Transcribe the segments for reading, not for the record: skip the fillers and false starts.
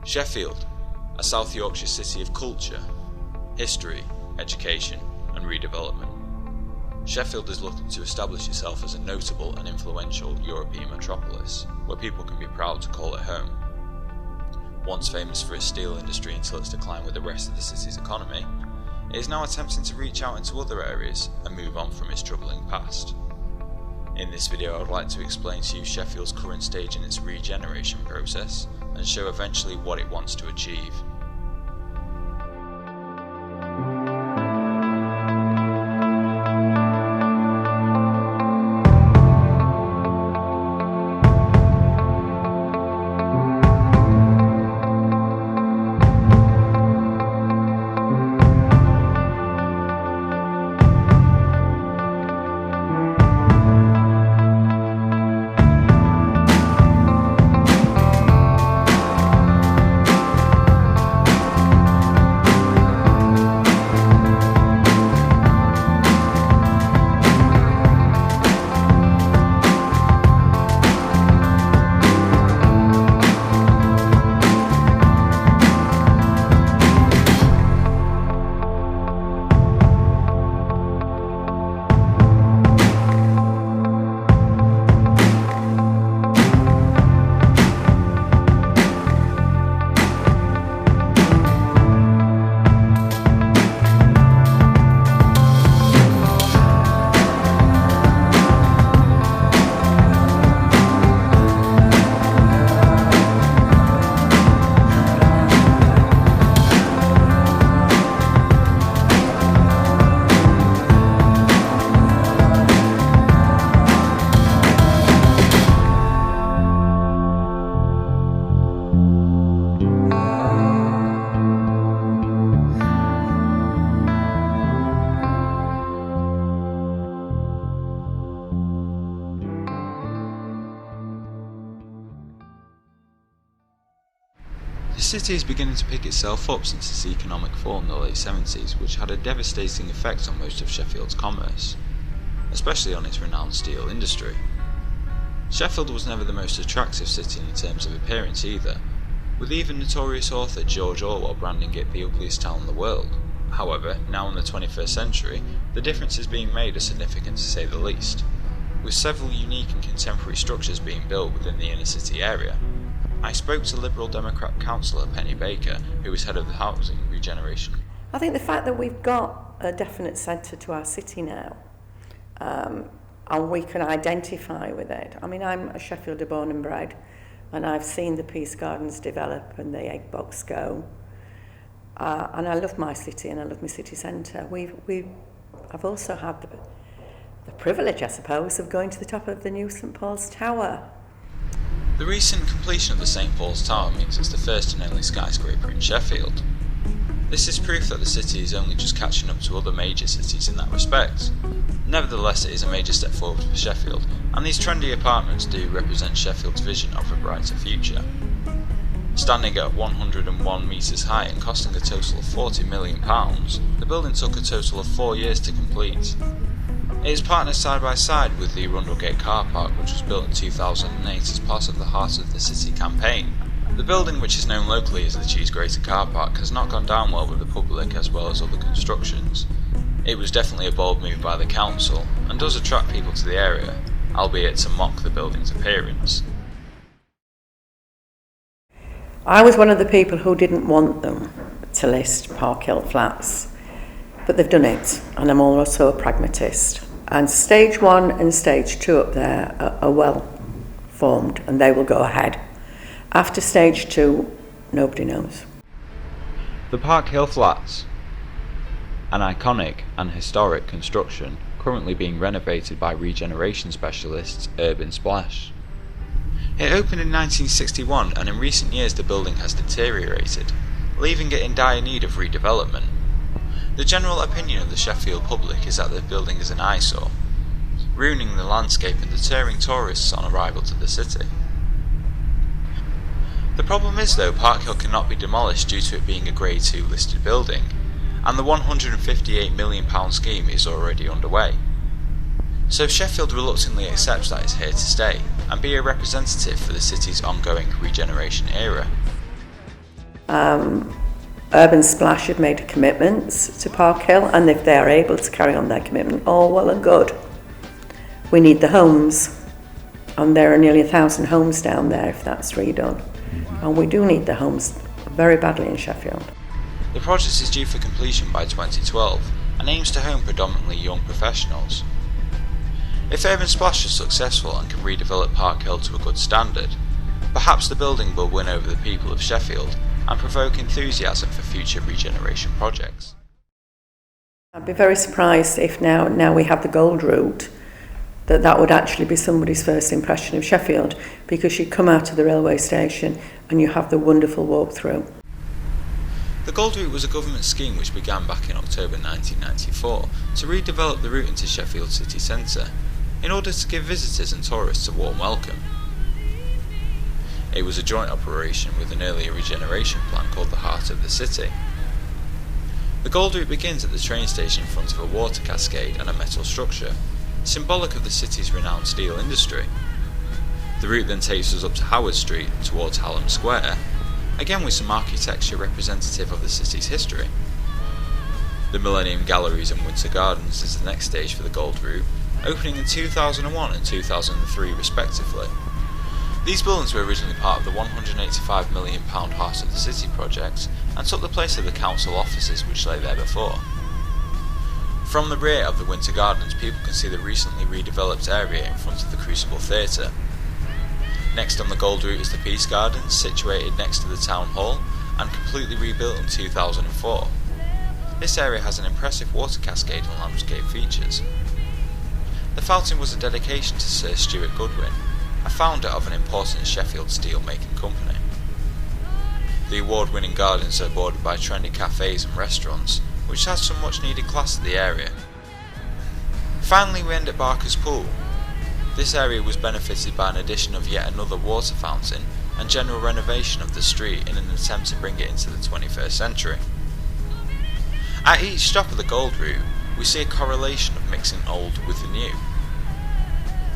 Sheffield, a South Yorkshire city of culture, history, education and redevelopment. Sheffield is looking to establish itself as a notable and influential European metropolis, where people can be proud to call it home. Once famous for its steel industry until its decline with the rest of the city's economy, it is now attempting to reach out into other areas and move on from its troubling past. In this video I would like to explain to you Sheffield's current stage in its regeneration process and show eventually what it wants to achieve. The city is beginning to pick itself up since its economic fall in the late 70s, which had a devastating effect on most of Sheffield's commerce, especially on its renowned steel industry. Sheffield was never the most attractive city in terms of appearance either, with even notorious author George Orwell branding it the ugliest town in the world. However, now in the 21st century, the differences being made are significant to say the least, with several unique and contemporary structures being built within the inner city area. I spoke to Liberal Democrat councillor Penny Baker, who is head of the housing regeneration. I think the fact that we've got a definite centre to our city now, and we can identify with it. I mean, I'm a Sheffielder born and bred, and I've seen the Peace Gardens develop and the egg box go. And I love my city and I love my city centre. I've also had the privilege, I suppose, of going to the top of the new St Paul's Tower. The recent completion of the St Paul's Tower means it's the first and only skyscraper in Sheffield. This is proof that the city is only just catching up to other major cities in that respect. Nevertheless, it is a major step forward for Sheffield, and these trendy apartments do represent Sheffield's vision of a brighter future. Standing at 101 metres high and costing a total of £40 million, the building took a total of 4 years to complete. It is partnered side by side with the Arundelgate car park, which was built in 2008 as part of the Heart of the City campaign. The building, which is known locally as the Cheese Grater car park, has not gone down well with the public as well as other constructions. It was definitely a bold move by the council, and does attract people to the area, albeit to mock the building's appearance. I was one of the people who didn't want them to list Park Hill Flats, but they've done it, and I'm also a pragmatist. And stage 1 and stage 2 up there are well formed, and they will go ahead. After stage 2, nobody knows. The Park Hill Flats, an iconic and historic construction currently being renovated by regeneration specialists Urban Splash. It opened in 1961, and in recent years the building has deteriorated, leaving it in dire need of redevelopment. The general opinion of the Sheffield public is that the building is an eyesore, ruining the landscape and deterring tourists on arrival to the city. The problem is though, Park Hill cannot be demolished due to it being a Grade 2 listed building, and the £158 million scheme is already underway. So Sheffield reluctantly accepts that it's here to stay, and be a representative for the city's ongoing regeneration era. Urban Splash have made commitments to Park Hill, and if they are able to carry on their commitment, all well and good. We need the homes, and there are nearly 1,000 homes down there if that's redone. And we do need the homes very badly in Sheffield. The project is due for completion by 2012 and aims to home predominantly young professionals. If Urban Splash is successful and can redevelop Park Hill to a good standard, perhaps the building will win over the people of Sheffield and provoke enthusiasm for future regeneration projects. I'd be very surprised if now we have the gold route, that would actually be somebody's first impression of Sheffield, because you come out of the railway station and you have the wonderful walk through. The Gold Route was a government scheme which began back in October 1994 to redevelop the route into Sheffield city centre, in order to give visitors and tourists a warm welcome. It was a joint operation with an earlier regeneration plan called the Heart of the City. The Gold Route begins at the train station in front of a water cascade and a metal structure, symbolic of the city's renowned steel industry. The route then takes us up to Howard Street towards Hallam Square, again with some architecture representative of the city's history. The Millennium Galleries and Winter Gardens is the next stage for the Gold Route, opening in 2001 and 2003 respectively. These buildings were originally part of the £185 million Heart of the City project and took the place of the council offices which lay there before. From the rear of the Winter Gardens, people can see the recently redeveloped area in front of the Crucible Theatre. Next on the Gold Route is the Peace Gardens, situated next to the Town Hall and completely rebuilt in 2004. This area has an impressive water cascade and landscape features. The fountain was a dedication to Sir Stuart Goodwin, a founder of an important Sheffield steel-making company. The award-winning gardens are bordered by trendy cafes and restaurants, which adds some much-needed class to the area. Finally, we end at Barker's Pool. This area was benefited by an addition of yet another water fountain and general renovation of the street in an attempt to bring it into the 21st century. At each stop of the Gold Route, we see a correlation of mixing old with the new.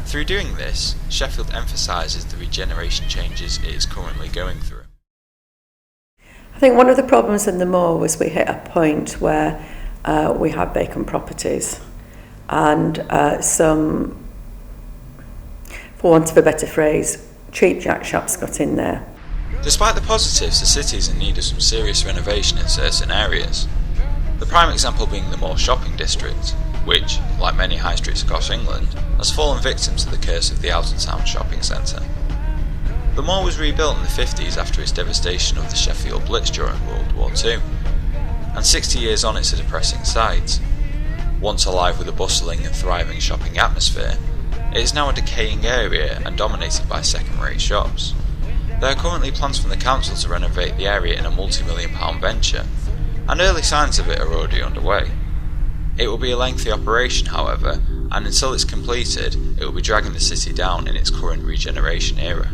Through doing this, Sheffield emphasises the regeneration changes it is currently going through. I think one of the problems in the moor was we hit a point where we had vacant properties and some, for want of a better phrase, cheap jack shops got in there. Despite the positives, the city is in need of some serious renovation in certain areas. The prime example being the Moor shopping district, which, like many high streets across England, has fallen victim to the curse of the out-of-town shopping centre. The Moor was rebuilt in the 50s after its devastation of the Sheffield Blitz during World War II, and 60 years on it's a depressing sight. Once alive with a bustling and thriving shopping atmosphere, it is now a decaying area and dominated by second-rate shops. There are currently plans from the council to renovate the area in a multi-million-pound venture, and early signs of it are already underway. It will be a lengthy operation, however, and until it's completed, it will be dragging the city down in its current regeneration era.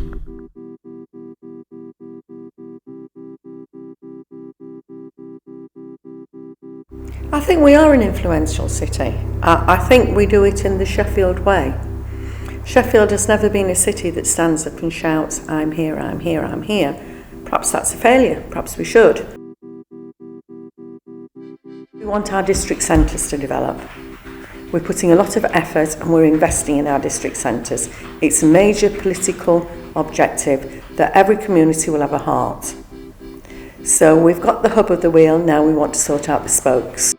I think we are an influential city. I think we do it in the Sheffield way. Sheffield has never been a city that stands up and shouts, "I'm here, I'm here, I'm here." Perhaps that's a failure, perhaps we should. We want our district centres to develop. We're putting a lot of effort and we're investing in our district centres. It's a major political objective that every community will have a heart. So we've got the hub of the wheel, now we want to sort out the spokes.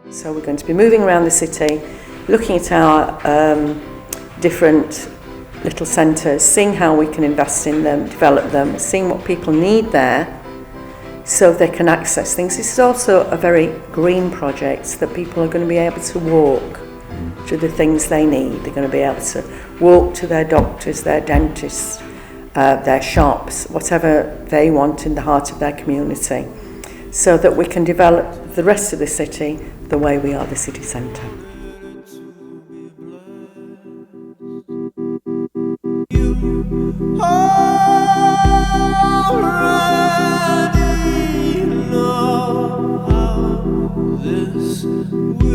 So we're going to be moving around the city, looking at our different little centres, seeing how we can invest in them, develop them, seeing what people need there so they can access things. This is also a very green project that people are going to be able to walk to the things they need. They're going to be able to walk to their doctors, their dentists, their shops, whatever they want in the heart of their community, so that we can develop the rest of the city the way we are the city centre. Already know how this will